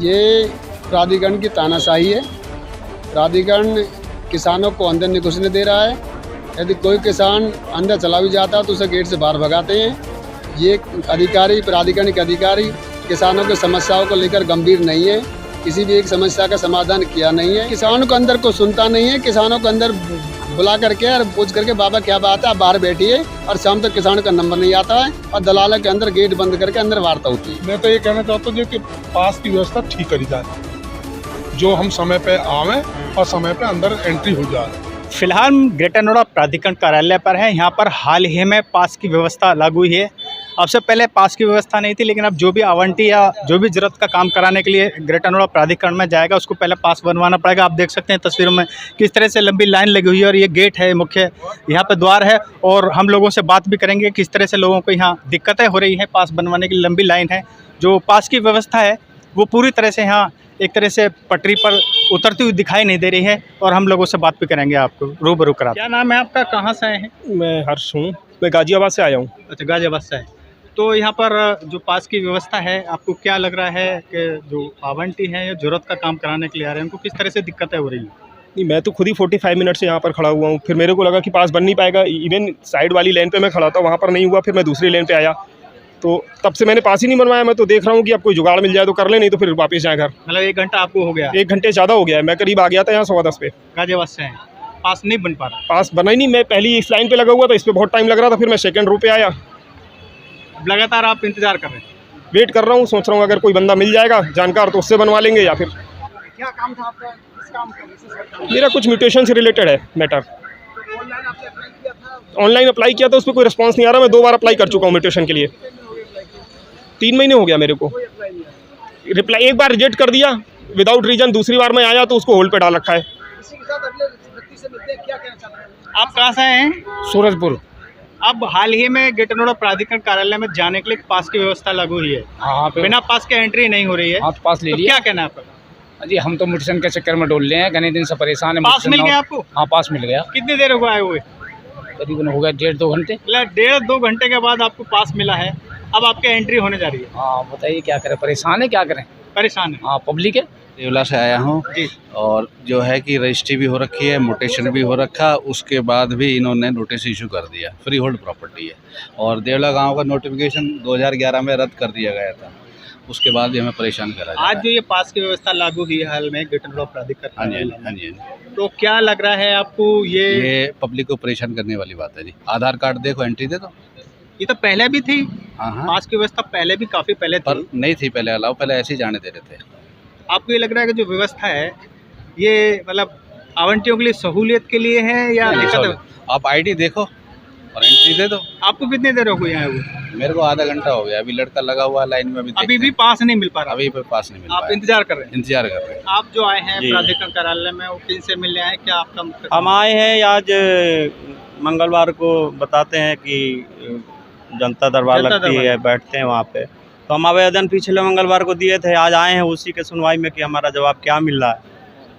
ये प्राधिकरण की तानाशाही है। प्राधिकरण किसानों को अंदर नहीं घुसने दे रहा है। यदि कोई किसान अंदर चला भी जाता है तो उसे गेट से बाहर भगाते हैं। ये अधिकारी, प्राधिकरण के अधिकारी किसानों की समस्याओं को लेकर गंभीर नहीं है। किसी भी एक समस्या का समाधान किया नहीं है। किसानों को अंदर को सुनता नहीं है। किसानों को अंदर बुला करके और पूछ करके बाबा क्या बात है, आप बाहर बैठिए, और शाम तक किसानों का नंबर नहीं आता है और दलालों के अंदर गेट बंद करके अंदर वार्ता होती है। मैं तो ये कहना चाहता हूँ कि पास की व्यवस्था ठीक करी जाए, जो हम समय पे आवे और समय पे अंदर एंट्री हो जाए। फिलहाल ग्रेटर नोएडा प्राधिकरण कार्यालय पर है। यहाँ पर हाल ही में पास की व्यवस्था लागू हुई है। अब से पहले पास की व्यवस्था नहीं थी, लेकिन अब जो भी आवंटी या जो भी जरूरत का काम कराने के लिए ग्रेटर नोएडा प्राधिकरण में जाएगा, उसको पहले पास बनवाना पड़ेगा। आप देख सकते हैं तस्वीरों में किस तरह से लंबी लाइन लगी हुई है, और ये गेट है, मुख्य यहाँ पे द्वार है। और हम लोगों से बात भी करेंगे किस तरह से लोगों को यहाँ दिक्कतें हो रही हैं। पास बनवाने की लंबी लाइन है। जो पास की व्यवस्था है वो पूरी तरह से यहाँ एक तरह से पटरी पर उतरती हुई दिखाई नहीं दे रही है, और हम लोगों से बात भी करेंगे आपको रूबरू करा। क्या नाम है आपका, कहाँ से आए हैं? मैं हर्ष हूँ, मैं गाजियाबाद से आया हूँ। अच्छा, गाजियाबाद से है। तो यहाँ पर जो पास की व्यवस्था है, आपको क्या लग रहा है कि जो आवंटी हैं या जरूरत का काम कराने के लिए आ रहे हैं, उनको किस तरह से दिक्कतें हो रही हैं? नहीं, मैं तो खुद ही 45 मिनट से यहाँ पर खड़ा हुआ हूँ। फिर मेरे को लगा कि पास बन नहीं पाएगा। इवन साइड वाली लेन पे मैं खड़ा था, वहाँ पर नहीं हुआ। फिर मैं दूसरी लेन पे आया, तो तब से मैंने पास ही नहीं बनवाया। मैं तो देख रहा हूँ कि अब कोई जुगाड़ मिल जाए तो कर ले, नहीं तो फिर वापस जाए घर। मतलब 1 घंटा आपको हो गया? 1 घंटे ज़्यादा हो गया है। मैं करीब आ गया था यहाँ 10:15 पे। गाजियाबाद से हैं, पास नहीं बन पा रहा? पास बना ही नहीं। मैं पहली इस लाइन पे लगा हुआ था, इस पर बहुत टाइम लग रहा था। फिर मैं सेकंड रो पे आया। लगातार आप इंतजार कर रहे हैं? वेट कर रहा हूँ, सोच रहा हूँ अगर कोई बंदा मिल जाएगा जानकार तो उससे बनवा लेंगे, या फिर क्या काम था आपका? किस काम का? मेरा कुछ म्यूटेशन से रिलेटेड है मैटर। ऑनलाइन अप्लाई किया था, उस पर कोई रिस्पॉन्स नहीं आ रहा। मैं 2 बार अप्लाई कर चुका हूँ म्यूटेशन के लिए। 3 महीने हो गया मेरे को। रिप्लाई 1 बार रिजेक्ट कर दिया विदाउट रीजन। दूसरी बार मैं आया तो उसको होल्ड पे डाल रखा है। आप कहाँ से आए हैं? सूरजपुर। अब हाल ही में ग्रेटर नोएडा प्राधिकरण कार्यालय में जाने के लिए पास की व्यवस्था लागू हुई है। हाँ, बिना पास के एंट्री नहीं हो रही है। हाँ, पास ले तो लिया। क्या कहना है आपका? जी, हम तो म्यूटेशन के चक्कर में डोल रहे हैं, घने दिन से परेशान है। पास मिल गया आपको? हाँ, पास मिल गया। कितनी देर हो गए आए हुए? करीबन हो गया 1.5-2 घंटे। मतलब 1.5-2 घंटे के बाद आपको पास मिला है। अब आपके एंट्री होने जा रही है। हाँ, बताइए क्या करें, परेशान है, क्या करें। परेशान है? हाँ, पब्लिक है। देवला से आया हूँ जी। और जो है कि रजिस्ट्री भी हो रखी है, म्यूटेशन भी हो रखा, उसके बाद भी इन्होंने नोटिस इशू कर दिया। फ्री होल्ड प्रॉपर्टी है, और देवला गांव का नोटिफिकेशन 2011 में रद्द कर दिया गया था। उसके बाद भी हमें परेशान करा जा रहा है। आज जो ये पास की व्यवस्था लागू हुई है हाल में ग्रेटर नोएडा प्राधिकरण हाँ जी, कार्यालय में, हाँ जी, हाँ जी। तो क्या लग रहा है आपको? ये पब्लिक को परेशान करने वाली बात है जी। आधार कार्ड देखो, एंट्री दे दो। ये तो पहले भी थी। हाँ हाँ, पास की व्यवस्था पहले भी काफ़ी पहले पर थी। नहीं थी पहले अलाउ, पहले ऐसे ही जाने दे रहे थे। आपको ये लग रहा है कि जो व्यवस्था है ये मतलब आवंटियों के लिए सहूलियत के लिए है या दिक्कत है? आप आईडी देखो और एंट्री दे दो। आपको कितनी देर हो गई यहाँ हुए? मेरे को आधा घंटा हो गया। अभी लड़का लगा हुआ लाइन में, अभी भी पास नहीं मिल पा रहा? अभी पे पास नहीं मिल आप पाया। इंतजार कर रहे हैं? इंतजार कर रहे हैं। आप जो आए हैं प्राधिकरण कार्यालय में, वो किन से मिलने आए? क्या आपका मुख्य? हम आए हैं आज मंगलवार को, बताते हैं कि जनता दरबार जनता लगती दरबार। है, बैठते हैं वहाँ पे। तो हम आवेदन पिछले मंगलवार को दिए थे, आज आए हैं उसी के सुनवाई में कि हमारा जवाब क्या मिल रहा है।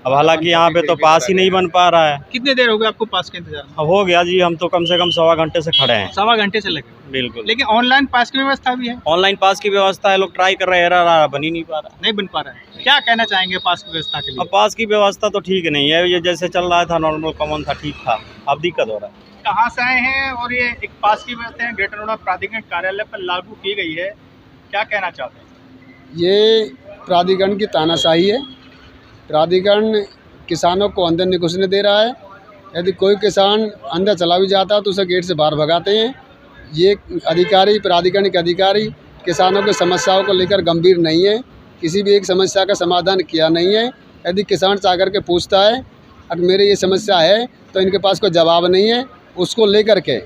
अब हालांकि यहाँ पे तो पास ही नहीं बन पा रहा है। कितनी देर हो गई आपको पास के इंतजार में? अब हो गया जी, हम तो कम से कम 1.25 घंटे से खड़े हैं। 1.25 घंटे से लगे। बिल्कुल। लेकिन ऑनलाइन पास की व्यवस्था भी है? ऑनलाइन पास की व्यवस्था है, लोग ट्राई कर रहे हैं, एरर बन ही नहीं पा रहा। नहीं बन पा रहा है। क्या कहना चाहेंगे पास की व्यवस्था के लिए? अब पास की व्यवस्था तो ठीक नहीं है, ये जैसे चल रहा था नॉर्मल कॉमन था, ठीक था। अब दिक्कत हो रहा है। कहाँ से आए हैं और ये एक पास की व्यवस्था है ग्रेटर नोएडा प्राधिकरण कार्यालय पर लागू की गई है, क्या कहना चाहते हैं? ये प्राधिकरण की तानाशाही है। प्राधिकरण किसानों को अंदर नहीं घुसने दे रहा है। यदि कोई किसान अंदर चला भी जाता है तो उसे गेट से बाहर भगाते हैं। ये अधिकारी, प्राधिकरण के अधिकारी किसानों की समस्याओं को लेकर गंभीर नहीं है। किसी भी एक समस्या का समाधान किया नहीं है। यदि किसान चाह कर के पूछता है अगर मेरी ये समस्या है तो इनके पास कोई जवाब नहीं है। उसको लेकर के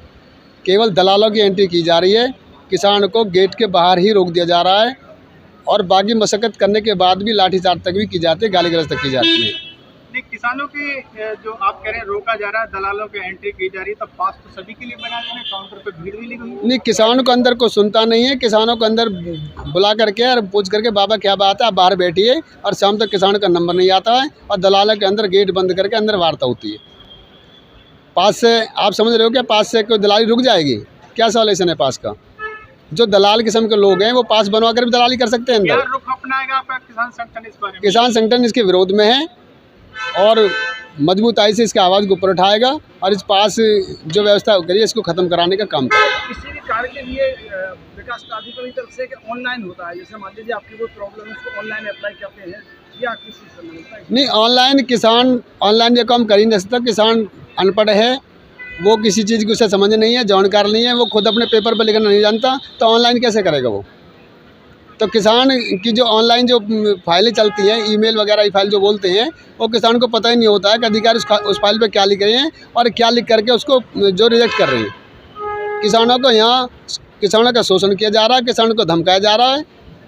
केवल दलालों की एंट्री की जा रही है। किसान को गेट के बाहर ही रोक दिया जा रहा है, और बाकी मशक्कत करने के बाद भी लाठीचार्ज तक भी की जाती है, गाली गलौज तक की जाती है। नहीं, किसानों की जो आप कह रहे हैं रोका जा रहा है, दलालों की एंट्री की जा रही है, तब पास तो सभी के लिए बना देना, काउंटर पे भीड़ भी लगी हुई है। नहीं, किसानों को अंदर को सुनता नहीं है। किसानों को अंदर बुला करके और पूछ करके बाबा क्या बात है, आप बाहर बैठिए, और शाम तक किसान का नंबर नहीं आता है, और दलालों के अंदर गेट बंद करके अंदर वार्ता होती है। पास से आप समझ रहे हो क्या पास से कोई दलाली रुक जाएगी? क्या सॉल्यूशन है पास का? जो दलाल किस्म के लोग हैं वो पास बनवा कर भी दलाली कर सकते हैं क्या अंदर। रुख अपनाएगा आपका किसान संगठन इस बारे में? किसान संगठन इसके विरोध में है और मजबूताई से इसकी आवाज़ को ऊपर उठाएगा और इस पास जो व्यवस्था करी है इसको ख़त्म कराने का काम करेगा। किसी भी कार्य के लिए विकास प्राधिकरण की तरफ से ऑनलाइन होता है, जैसे मान लीजिए आपकी कोई प्रॉब्लम है उसको ऑनलाइन अप्लाई करते हैं या किसी से मिलता है? नहीं, ऑनलाइन किसान ऑनलाइन ये काम कर ही नहीं सकता। किसान अनपढ़ है, वो किसी चीज़ की उसे समझ नहीं है, जानकार नहीं है, वो खुद अपने पेपर पर लिखना नहीं जानता, तो ऑनलाइन कैसे करेगा वो। तो किसान की जो ऑनलाइन जो फाइलें चलती हैं, ईमेल वगैरह की फाइल जो बोलते हैं, वो किसान को पता ही नहीं होता है कि अधिकारी उस फाइल पे क्या लिख रहे हैं और क्या लिख करके उसको जो रिजेक्ट कर रहे हैं। किसानों को यहाँ किसानों का शोषण किया जा रहा है, किसानों को धमकाया जा रहा है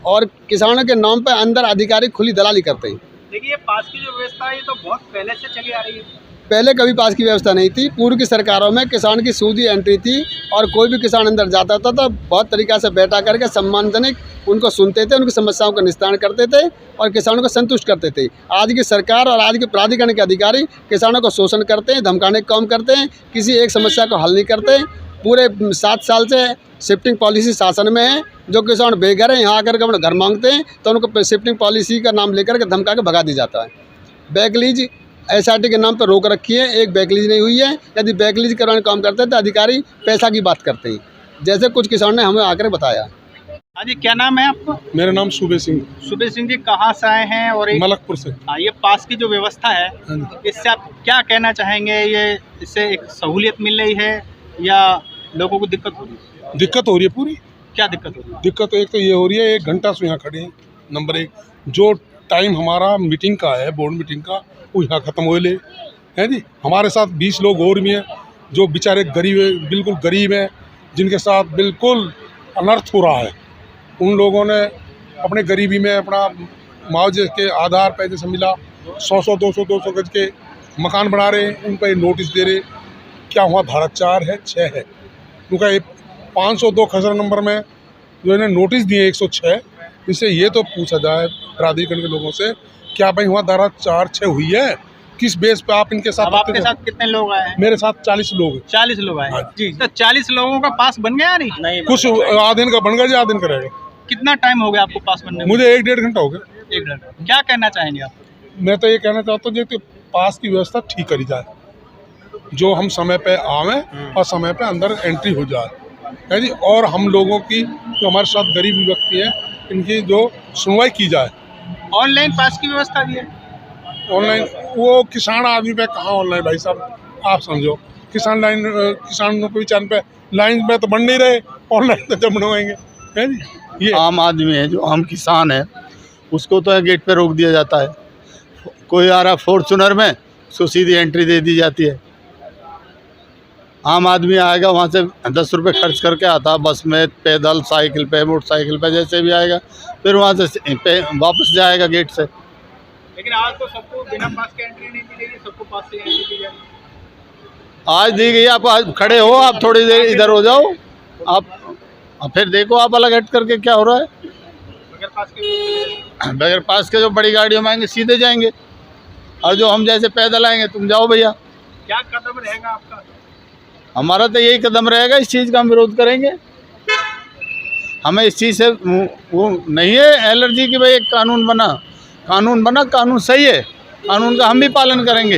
और किसानों के नाम पर अंदर अधिकारी खुली दलाली करते हैं। देखिए, पास की जो व्यवस्था है ये तो बहुत पहले से चली आ रही है। पहले कभी पास की व्यवस्था नहीं थी। पूर्व की सरकारों में किसान की सूदी एंट्री थी और कोई भी किसान अंदर जाता था तो बहुत तरीक़ा से बैठा करके सम्मानजनक उनको सुनते थे, उनकी समस्याओं का निस्तारण करते थे और किसानों को संतुष्ट करते थे। आज की सरकार और आज के प्राधिकरण के अधिकारी किसानों को शोषण करते हैं, धमकाने का काम करते हैं, किसी एक समस्या को हल नहीं करते। पूरे 7 साल से शिफ्टिंग पॉलिसी शासन में है। जो किसान बेघर हैं यहाँ आकर के अपना घर मांगते हैं तो उनको शिफ्टिंग पॉलिसी का नाम लेकर के धमका के भगा दिया जाता है। बैकलीज SRT के नाम पर रोक रखी है, एक बैकलीज नहीं हुई है। यदि बैकलीज करवाने का काम करते हैं तो अधिकारी पैसा की बात करते हैं, जैसे कुछ किसानों ने हमें आकर बताया। हाँ जी, क्या नाम है आपका? मेरा नाम सूबे सिंह, सुबे सिंह जी, कहाँ से आए हैं? और मलकपुर से। हाँ, ये पास की जो व्यवस्था है इससे आप क्या कहना चाहेंगे? ये इससे एक सहूलियत मिल रही है या लोगों को दिक्कत हो रही है? दिक्कत हो रही है पूरी। क्या दिक्कत हो रही है? दिक्कत एक तो ये हो रही है, 1 घंटा से यहाँ खड़े हैं। नंबर 1, जो टाइम हमारा मीटिंग का है, बोर्ड मीटिंग का, वो यहाँ ख़त्म हो ले है जी। हमारे साथ 20 लोग और भी हैं जो बेचारे गरीब है, बिल्कुल गरीब हैं, जिनके साथ बिल्कुल अनर्थ हो रहा है। उन लोगों ने अपने गरीबी में अपना मुआवजे के आधार पर जैसे मिला 100 200 गज के मकान बना रहे हैं, उन पर नोटिस दे रहे। क्या हुआ? धारा 4 है, 6 है, उनका 502 खसरा नंबर में जो इन्हें नोटिस दिए 106। इससे ये तो पूछा जाए प्राधिकरण के लोगों से, क्या भाई हुआ धारा 4-6 हुई है? किस बेस पे आप इनके साथ? अब आपके साथ कितने लोग आए हैं? मेरे साथ 40 लोग हैं। 40 लोग आए हैं। हाँ जी, तो 40 लोगों का पास बन गया नहीं? कुछ आधे दिन का बन गया जी, आधे दिन का रहेगा। कितना टाइम हो गया आपको पास बनने में? मुझे 1-1.5 घंटा हो गया। 1 घंटा। क्या कहना चाहेंगे आप? मैं तो ये कहना चाहता हूँ कि पास की व्यवस्था ठीक करी जाए, जो हम समय पे आवें और समय पे अंदर एंट्री हो जाए है जी। और हम लोगों की जो हमारे साथ गरीब व्यक्ति है, इनकी जो सुनवाई की जाए। ऑनलाइन पास की व्यवस्था भी है? ऑनलाइन वो किसान आदमी पे कहाँ ऑनलाइन भाई साहब, आप समझो। किसानों को विचार पे लाइन में तो बन नहीं रहे, ऑनलाइन तो जब बनवाएंगे है जी। ये आम आदमी है, जो आम किसान है, उसको तो गेट पे रोक दिया जाता है। कोई आ रहा फॉर्चूनर में, उसको सीधी एंट्री दे दी जाती है। आम आदमी आएगा वहाँ से 10 रुपये खर्च करके आता, बस में, पैदल, साइकिल पे, मोटरसाइकिल पे, जैसे भी आएगा, फिर वहाँ से वापस जाएगा गेट से। लेकिन आज तो सबको बिना पास के एंट्री नहीं दी गई, सबको पास से एंट्री दी जाएगी। आज दी गई। आप आज खड़े हो, आप थोड़ी देर इधर हो जाओ, आप फिर देखो आप अलग हट करके क्या हो रहा है। बगैर पास के जो बड़ी गाड़ियों में आएंगे सीधे जाएंगे, और जो हम जैसे पैदल आएंगे, तुम जाओ भैया। क्या कदम रहेगा आपका? हमारा तो यही कदम रहेगा, इस चीज़ का हम विरोध करेंगे। हमें इस चीज़ से वो नहीं है एलर्जी की भाई एक कानून बना, कानून सही है, कानून का हम भी पालन करेंगे,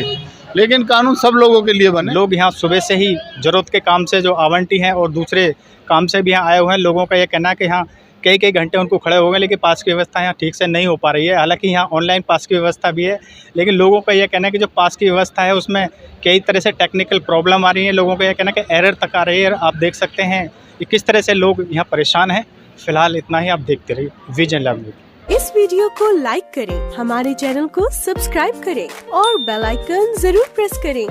लेकिन कानून सब लोगों के लिए बने। लोग यहाँ सुबह से ही ज़रूरत के काम से जो आवंटी हैं और दूसरे काम से भी यहाँ आए हुए हैं। लोगों का ये कहना है कि यहाँ कई घंटे उनको खड़े हो गए, लेकिन पास की व्यवस्था यहाँ ठीक से नहीं हो पा रही है। हालांकि यहाँ ऑनलाइन पास की व्यवस्था भी है, लेकिन लोगों का ये कहना है कि जो पास की व्यवस्था है उसमें कई तरह से टेक्निकल प्रॉब्लम आ रही है। लोगों का ये कहना है कि एरर तक आ रही है। आप देख सकते हैं कि किस तरह से लोग यहाँ परेशान हैं। फिलहाल इतना ही, आप देखते रहिए विजन लाइव। इस वीडियो को लाइक करें, हमारे चैनल को सब्सक्राइब करें और बेल आइकन जरूर प्रेस करें